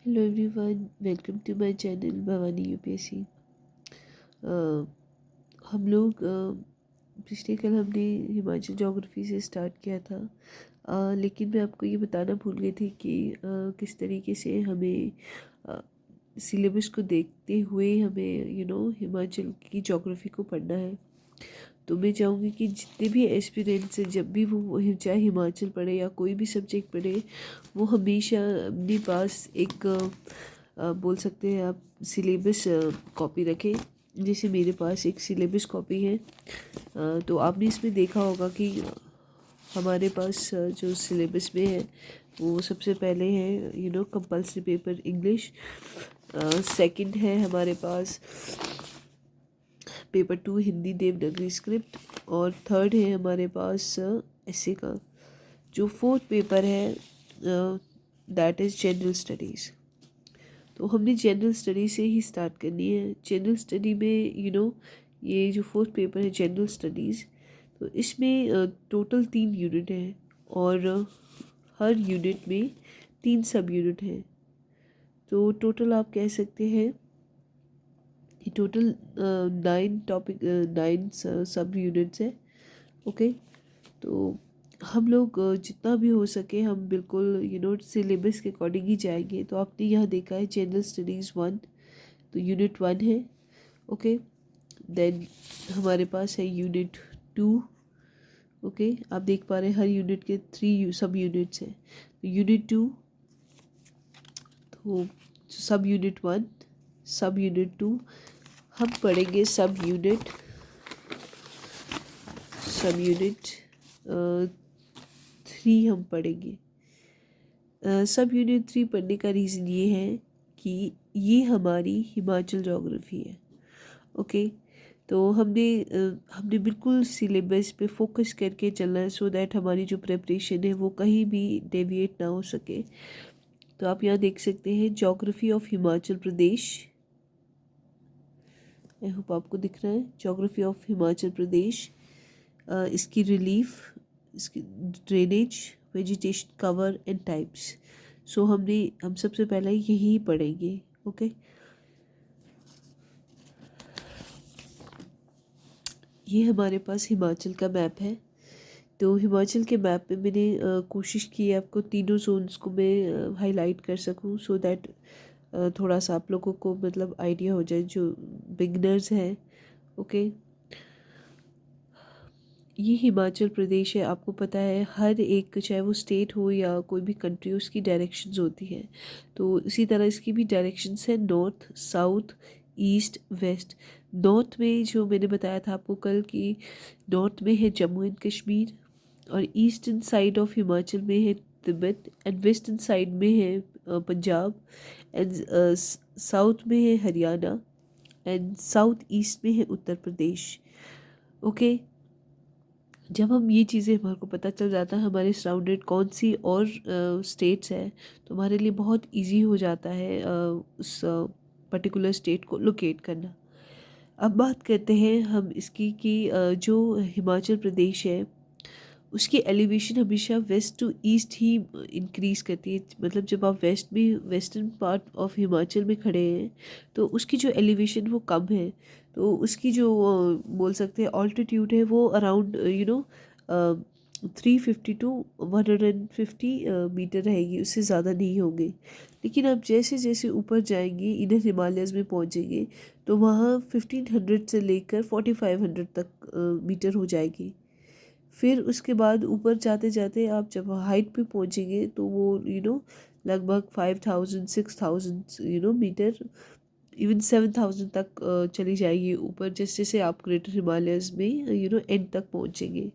Hello everyone, welcome to my channel Bhavani UPSC. हम लोग पिछले कल हमने हिमाचल ज्योग्राफी से स्टार्ट किया था। लेकिन मैं आपको ये बताना भूल गई थी कि किस तरीके से हमें सिलेबस को देखते हुए हमें हिमाचल की ज्योग्राफी को पढ़ना है। तो मैं चाहूँगी कि जितने भी एस्पिरेंट्स हैं, जब भी वो चाहे हिमाचल पढ़े या कोई भी सब्जेक्ट पढ़े, वो हमेशा अपने पास एक बोल सकते हैं आप सिलेबस कॉपी रखें। जैसे मेरे पास एक सिलेबस कॉपी है। तो आपने इसमें देखा होगा कि हमारे पास जो सिलेबस में है वो सबसे पहले है कंपल्सरी पेपर इंग्लिश। सेकंड है हमारे पास पेपर 2 हिंदी देवनागरी स्क्रिप्ट। और थर्ड है हमारे पास एसए का। जो फोर्थ पेपर है दैट इज़ जनरल स्टडीज़। तो हमने जनरल स्टडी से ही स्टार्ट करनी है। जनरल स्टडी में ये जो फोर्थ पेपर है जनरल स्टडीज़, तो इसमें टोटल 3 यूनिट हैं और हर यूनिट में 3 सब यूनिट हैं। तो टोटल आप कह सकते हैं ये टोटल 9 सब यूनिट्स है। ओके। तो हम लोग जितना भी हो सके हम बिल्कुल सिलेबस के अकॉर्डिंग ही जाएंगे। तो आपने यहाँ देखा है जनरल स्टडीज़ 1, तो यूनिट 1 है। ओके। देन हमारे पास है यूनिट 2। ओके, आप देख पा रहे हैं हर यूनिट के 3 सब यूनिट्स हैं। तो यूनिट 2, तो सब यूनिट 1, सब यूनिट 2, हम पढ़ेंगे सब यूनिट 3 हम पढ़ेंगे। सब यूनिट 3 पढ़ने का रीज़न ये है कि ये हमारी हिमाचल ज्योग्राफी है। ओके। तो हमने बिल्कुल सिलेबस पे फोकस करके चलना है, सो दैट हमारी जो प्रिपरेशन है वो कहीं भी डेविएट ना हो सके। तो आप यहाँ देख सकते हैं geography of Himachal Pradesh. I hope आपको दिख रहा है ज्योग्राफी ऑफ हिमाचल प्रदेश। इसकी रिलीफ, इसकी drainage, vegetation cover and types. So हम सबसे पहले यही पढ़ेंगे। ओके। ये हमारे पास हिमाचल का मैप है। तो हिमाचल के मैप में मैंने कोशिश की है आपको तीनों जोन्स को मैं हाईलाइट कर सकूं, सो दैट थोड़ा सा आप लोगों को मतलब आइडिया हो जाए जो बिगनर्स हैं। ओके। ये हिमाचल प्रदेश है। आपको पता है हर एक, चाहे वो स्टेट हो या कोई भी कंट्री, उसकी डायरेक्शंस होती हैं। तो इसी तरह इसकी भी डायरेक्शंस है, north, south, east, west. North में जो मैंने बताया था आपको कल कि नॉर्थ में है जम्मू एंड कश्मीर, और ईस्टर्न साइड ऑफ हिमाचल में है तिब्बत, एंड वेस्टर्न साइड में है पंजाब, एंड साउथ में है हरियाणा, एंड साउथ ईस्ट में है उत्तर प्रदेश। ओके। जब हम ये चीज़ें हमारे को पता चल जाता है हमारे सराउंडेड कौन सी और स्टेट्स है, तो हमारे लिए बहुत इजी हो जाता है उस पर्टिकुलर स्टेट को लोकेट करना। अब बात करते हैं हम इसकी कि जो हिमाचल प्रदेश है उसकी एलिवेशन हमेशा वेस्ट टू ईस्ट ही इंक्रीज़ करती है। मतलब जब आप वेस्ट में, वेस्टर्न पार्ट ऑफ हिमाचल में खड़े हैं, तो उसकी जो एलिवेशन वो कम है। तो उसकी जो बोल सकते हैं ऑल्टीट्यूड है वो अराउंड 350 to 150 मीटर रहेगी, उससे ज़्यादा नहीं होंगे। लेकिन आप जैसे जैसे ऊपर जाएंगे, इधर हिमालयस में पहुंचेंगे, तो वहाँ 1500 से लेकर 4500 तक मीटर हो जाएगी। फिर उसके बाद ऊपर जाते जाते आप जब हाइट पे पहुंचेंगे तो वो लगभग 5000 6000 मीटर, इवन 7000 तक चली जाएगी ऊपर, जैसे जैसे आप ग्रेटर हिमालयस में एंड तक पहुंचेंगे।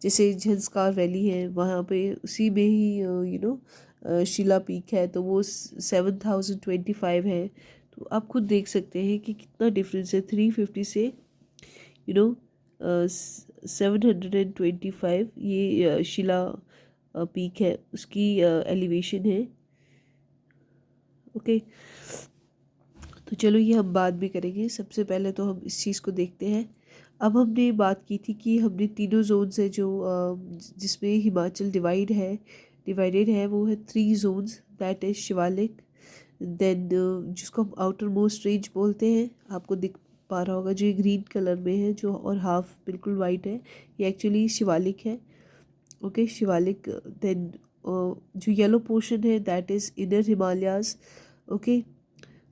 जैसे झंस्कार वैली है वहाँ पे उसी में ही शिला पीक है, तो वो 7025 है। तो आप खुद देख सकते हैं कि कितना डिफरेंस है 350 से 725। ये शिला पीक है, उसकी एलिवेशन है। ओके। तो चलो ये हम बात भी करेंगे। सबसे पहले तो हम इस चीज़ को देखते हैं। अब हमने बात की थी कि हमने तीनों जोन्स है जो जिसमें हिमाचल डिवाइडेड है, वो है 3 zones, that is Shivalik, then जिसको हम आउटर मोस्ट रेंज बोलते हैं, आपको दिख पा रहा होगा जो ये ग्रीन कलर में है जो, और हाफ बिल्कुल वाइट है, ये एक्चुअली शिवालिक है। ओके, शिवालिक। देन जो येलो पोर्शन है that is inner Himalayas. Okay,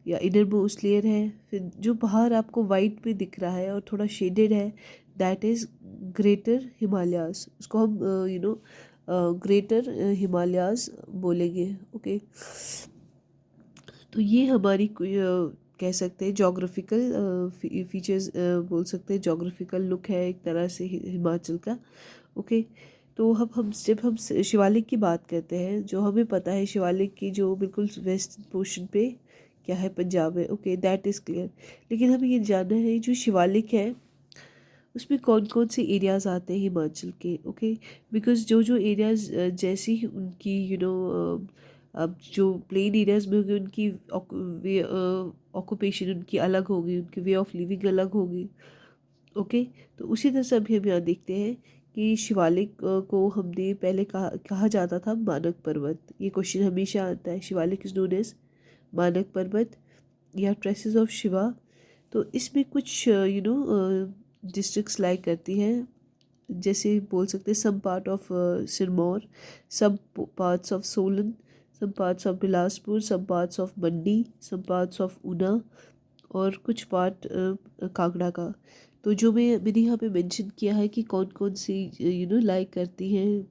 या इनर मोस्ट लेयर है। फिर जो बाहर आपको वाइट में दिख रहा है और थोड़ा शेडेड है दैट इज़ ग्रेटर हिमालयाज, उसको हम ग्रेटर हिमालयाज बोलेंगे। ओके, तो ये हमारी कह सकते हैं जोग्राफिकल फीचर्स बोल सकते हैं, जोग्राफिकल लुक है एक तरह से हिमाचल का। ओके, तो हम जब हम शिवालिक की बात करते हैं, जो हमें पता है शिवालिक की जो बिल्कुल वेस्ट पोर्शन पे क्या है, पंजाब है। Okay, that is clear. लेकिन हमें ये जानना है जो शिवालिक है उसमें कौन कौन से एरियाज़ आते हैं हिमाचल के। ओके, बिकॉज जो जो एरियाज़ जैसी ही उनकी अब जो प्लेन एरियाज़ में होगी उनकी ऑक्यूपेशन उनकी अलग होगी, उनकी वे ऑफ लिविंग अलग होगी। ओके, तो उसी तरह से अभी हम यहाँ देखते हैं कि शिवालिक को हमने पहले कहा जाता था मानक पर्वत। ये क्वेश्चन हमेशा आता है, शिवालिक इज़ नोन एज मानक पर्वत या ट्रेसेस ऑफ शिवा। तो इसमें कुछ डिस्ट्रिक्ट्स लाइक करती हैं, जैसे बोल सकते हैं some part of Sirmaur, some parts of Solan, some parts of Bilaspur, some parts of Mandi, some parts of Una, और कुछ पार्ट कांगड़ा का। तो जो मैंने यहाँ पे मेंशन किया है कि कौन कौन सी लाइक करती हैं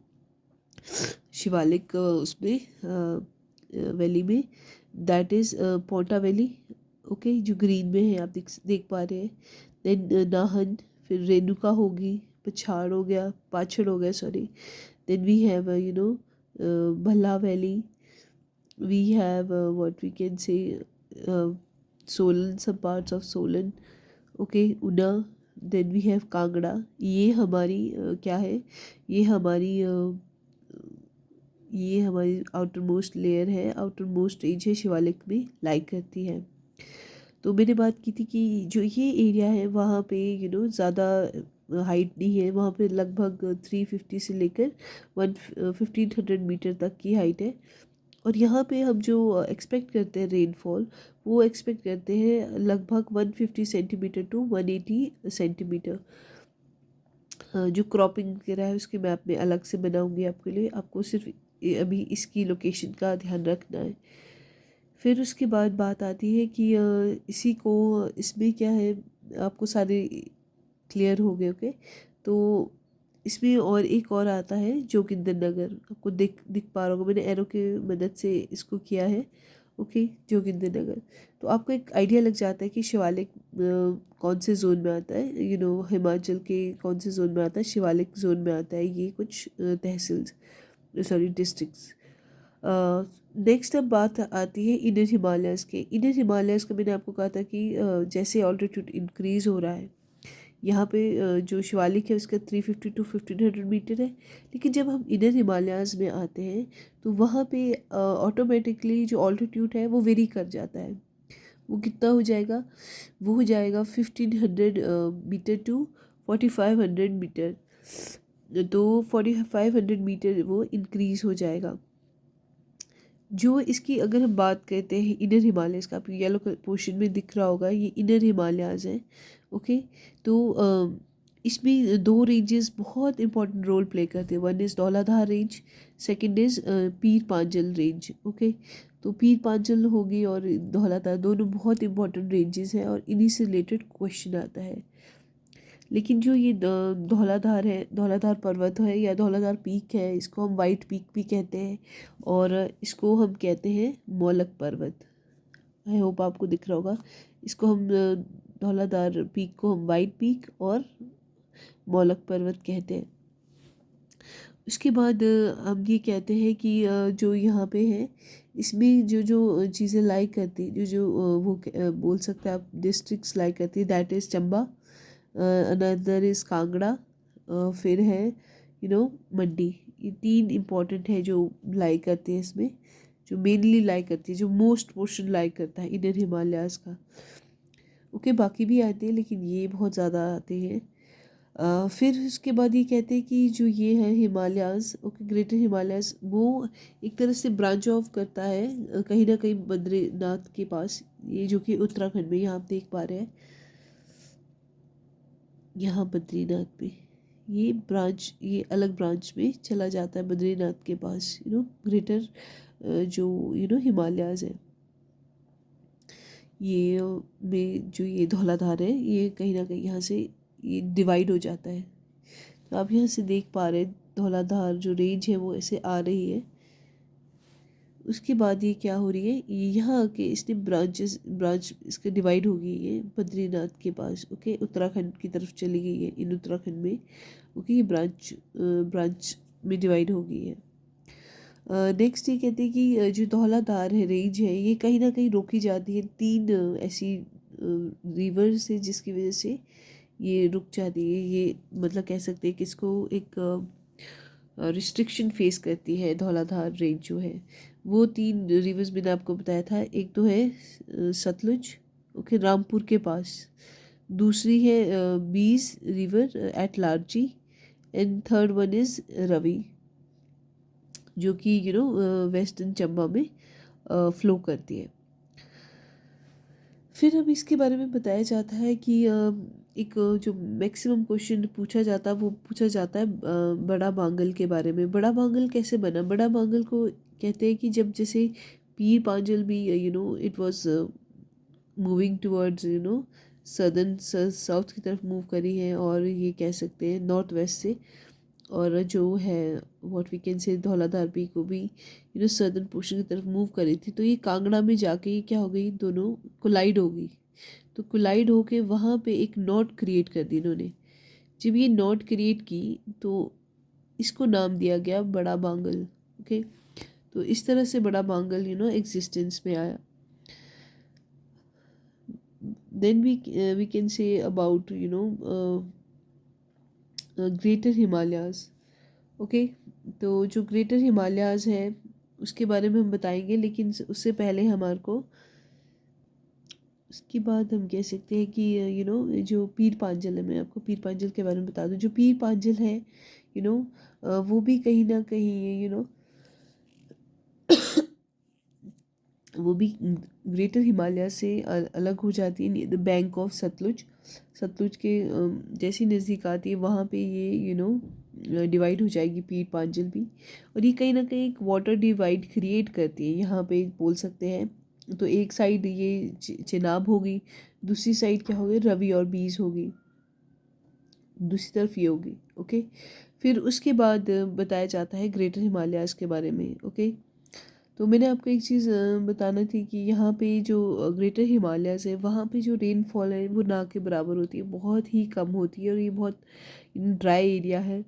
शिवालिक उसमें वैली में, that is Paonta valley. Okay, जो ग्रीन में है आप देख पा रहे हैं। देन नाहन, फिर रेणुका होगी, पछाड़ हो गया, पाछड़ हो गया sorry. Then we have Bhalla valley, we have what we can say Solan, some parts of Solan. Okay, Una. Then we have Kangra. ये हमारी क्या है, ये हमारी आउटर मोस्ट लेयर है, आउटर मोस्ट रेंज है शिवालिक में लाइक करती है। तो मैंने बात की थी कि जो ये एरिया है वहाँ पे ज़्यादा हाइट नहीं है, वहाँ पे लगभग 350 से लेकर 1500 मीटर तक की हाइट है। और यहाँ पे हम जो एक्सपेक्ट करते हैं रेनफॉल, वो एक्सपेक्ट करते हैं लगभग 150 सेंटीमीटर टू 180 सेंटीमीटर। जो क्रॉपिंग वगैरह है उसके मैं में अलग से बनाऊंगी आपके लिए, आपको सिर्फ अभी इसकी लोकेशन का ध्यान रखना है। फिर उसके बाद बात आती है कि इसी को इसमें क्या है, आपको सारे क्लियर हो गए। ओके, तो इसमें और एक और आता है जोगिंदरनगर, आपको दिख पा रहा होगा, मैंने एरो के मदद से इसको किया है। ओके, जोगिंदरनगर। तो आपको एक आइडिया लग जाता है कि शिवालिक कौन से जोन में आता है, हिमाचल के कौन से जोन में आता है, शिवालिक जोन में आता है ये कुछ तहसील सॉरी डिस्ट्रिक्ट्स। नेक्स्ट अब बात आती है इनर हिमालयस के। इनर हिमालयस का मैंने आपको कहा था कि जैसे ऑल्टीट्यूड इंक्रीज़ हो रहा है, यहाँ पे जो शिवालिक है उसका 350 टू 1500 मीटर है। लेकिन जब हम इनर हिमालयाज़ में आते हैं तो वहाँ पे ऑटोमेटिकली जो ऑल्टीट्यूड है वो वेरी कर जाता है। वो कितना हो जाएगा, वो हो जाएगा 1500 मीटर टू 4500 मीटर। तो 4500 मीटर वो इंक्रीज़ हो जाएगा। जो इसकी अगर हम बात करते हैं इनर हिमालयस का, आपको येलो पोर्शन में दिख रहा होगा ये इनर हिमालयाज हैं। ओके, तो इसमें दो रेंजेस बहुत इंपॉर्टेंट रोल प्ले करते हैं, one is Dhauladhar range, second is Pir पांजल range. Okay, तो पीर पांजल होगी और धौलाधार दोनों बहुत इंपॉर्टेंट रेंजेस हैं और इन्हीं से रिलेटेड क्वेश्चन आता है। लेकिन जो ये धौलाधार है, धौलाधार पर्वत है या धौलाधार पीक है, इसको हम वाइट पीक भी कहते हैं और इसको हम कहते हैं मौलक पर्वत। आई होप आपको दिख रहा होगा। इसको हम धौलाधार पीक को हम वाइट पीक और मौलक पर्वत कहते हैं। उसके बाद हम ये कहते हैं कि जो यहाँ पे है इसमें जो जो चीज़ें लाइक करती, जो जो बोल सकते हैं आप डिस्ट्रिक्ट्स लाइक करती है, that is Chamba, another is Kangra, फिर है मंडी। ये तीन इम्पॉर्टेंट है जो लाइक करते हैं इसमें, जो मेनली लाइक करती है, जो मोस्ट पोर्शन लाइक करता है इनर हिमालयाज़ का। ओके, बाकी भी आते हैं लेकिन ये बहुत ज़्यादा आते हैं। फिर उसके बाद ये कहते हैं कि जो ये है हिमालयाज़, ओके, ग्रेटर हिमालयाज़, वो एक तरह से ब्रांच ऑफ करता है कहीं ना कहीं बद्रीनाथ के पास, ये जो कि उत्तराखंड में यहाँ आप देख पा रहे हैं, यहाँ बद्रीनाथ में ये ब्रांच, ये अलग ब्रांच में चला जाता है बद्रीनाथ के पास, ग्रेटर जो हिमालयाज़ है, ये में जो ये धौलाधार है, ये कहीं ना कहीं यहाँ से ये डिवाइड हो जाता है। तो आप यहाँ से देख पा रहे हैं धौलाधार जो रेंज है वो ऐसे आ रही है। उसके बाद ये क्या हो रही है, ये यहाँ आके इसने ब्रांच इसका डिवाइड हो गई है बद्रीनाथ के पास, ओके, उत्तराखंड की तरफ चली गई है, इन उत्तराखंड में, ओके, ये ब्रांच में डिवाइड हो गई है। नेक्स्ट ये कहते हैं कि जो धौलाधार है रेंज है, ये कहीं ना कहीं रोकी जाती है 3 ऐसी रिवर से, जिसकी वजह से ये रुक जाती है। ये मतलब कह सकते हैं कि इसको एक रिस्ट्रिक्शन फेस करती है धौलाधार रेंज जो है। वो 3 रिवर्स मैंने आपको बताया था, एक तो है सतलुज, ओके, रामपुर के पास, दूसरी है Beas river at Larji, and third one is Ravi, जो कि वेस्टर्न चंबा में फ़्लो करती है। फिर अब इसके बारे में बताया जाता है कि एक जो मैक्सिमम क्वेश्चन पूछा जाता है वो पूछा जाता है बड़ा बांगल के बारे में। बड़ा बांगल कैसे बना? बड़ा बांगल को कहते हैं कि जब जैसे पीर पांजल भी it was moving towards southern south की तरफ मूव करी है, और ये कह सकते हैं नॉर्थ वेस्ट से, और जो है व्हाट वी कैन से धौलाधार भी को भी सदर्न पोर्शन की तरफ मूव करी थी। तो ये कांगड़ा में जाके ये क्या हो गई, दोनों कोलाइड हो गई। तो कोलाइड होके वहाँ पे एक नॉट क्रिएट कर दी इन्होंने। जब ये नॉट क्रिएट की तो इसको नाम दिया गया बड़ा बांगल, ओके। तो इस तरह से बड़ा बांगल एग्जिस्टेंस में आया। Then we can say about greater Himalayas, okay. तो जो ग्रेटर हिमालयाज़ है उसके बारे में हम बताएंगे, लेकिन उससे पहले हमारे को, उसके बाद हम कह सकते हैं कि जो पीर पांजल है, मैं आपको पीर पांजल के बारे में बता दूं। जो पीर पांजल है वो भी कहीं ना कहीं वो भी ग्रेटर हिमालय से अलग हो जाती है। The bank of Sutlej, Sutlej के जैसी नज़दीक आती है वहाँ पे ये डिवाइड हो जाएगी पीर पांजल भी। और ये कहीं ना कहीं एक वाटर डिवाइड क्रिएट करती है यहाँ पे, बोल सकते हैं। तो एक साइड ये चिनाब होगी, दूसरी साइड क्या होगी, रवि और बीज होगी, दूसरी तरफ ये होगी, ओके। फिर उसके बाद बताया जाता है ग्रेटर हिमालयाज़ के बारे में, ओके। तो मैंने आपको एक चीज़ बताना थी कि यहाँ पे जो ग्रेटर हिमालयाज़ है वहाँ पे जो रेनफॉल है वो ना के बराबर होती है, बहुत ही कम होती है, और ये बहुत ड्राई एरिया है।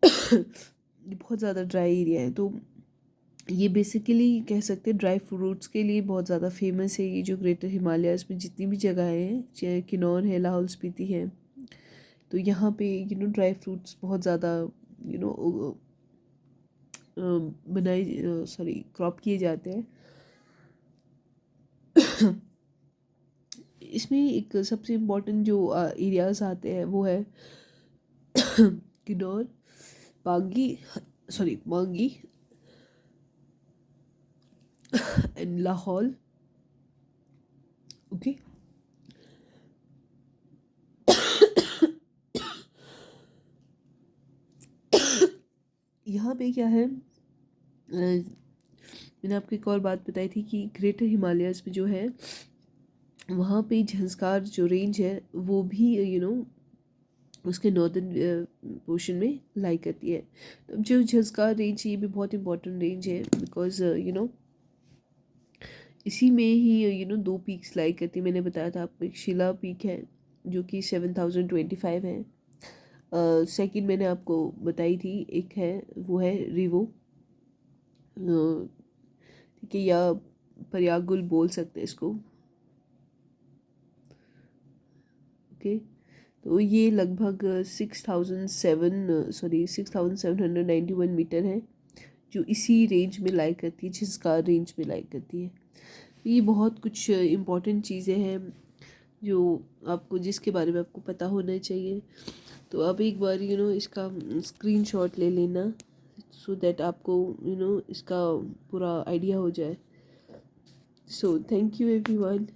ये बहुत ज़्यादा ड्राई एरिया है। तो ये बेसिकली कह सकते हैं ड्राई फ्रूट्स के लिए बहुत ज़्यादा फेमस है। ये जो ग्रेटर हिमालयाज़ में जितनी भी जगह हैं, चाहे किन्नौर है, लाहौल स्पीति है, तो यहाँ पे ड्राई फ्रूट्स बहुत ज़्यादा यू नो क्रॉप किए जाते हैं। इसमें एक सबसे इम्पोर्टेंट जो एरियाज आते हैं वो है किन्नौर, मांगी एंड लाहौल, ओके। यहाँ पे क्या है, मैंने आपको एक और बात बताई थी कि ग्रेटर हिमालयाज़ में जो है वहाँ पे झंस्कार जो रेंज है वो भी उसके नॉर्दर्न पोर्शन में लाई करती है। तो जो झंस्कार रेंज ये भी बहुत इंपॉर्टेंट रेंज है, बिकॉज इसी में ही दो पीक्स लाई करती है। मैंने बताया था आपको, एक शिला पीक है जो कि 7025 है। सेकंड मैंने आपको बताई थी एक है, वो है रिवो, ठीक है, या प्रयागुल बोल सकते हैं इसको, ओके। तो ये लगभग 6791 मीटर है, जो इसी रेंज में लाई करती है, झंस्कार रेंज में लाई करती है। तो ये बहुत कुछ इम्पोर्टेंट चीज़ें हैं। जो आपको जिसके बारे में आपको पता होना चाहिए। तो आप एक बार इसका स्क्रीनशॉट ले लेना, सो दैट आपको इसका पूरा आइडिया हो जाए। So thank you everyone.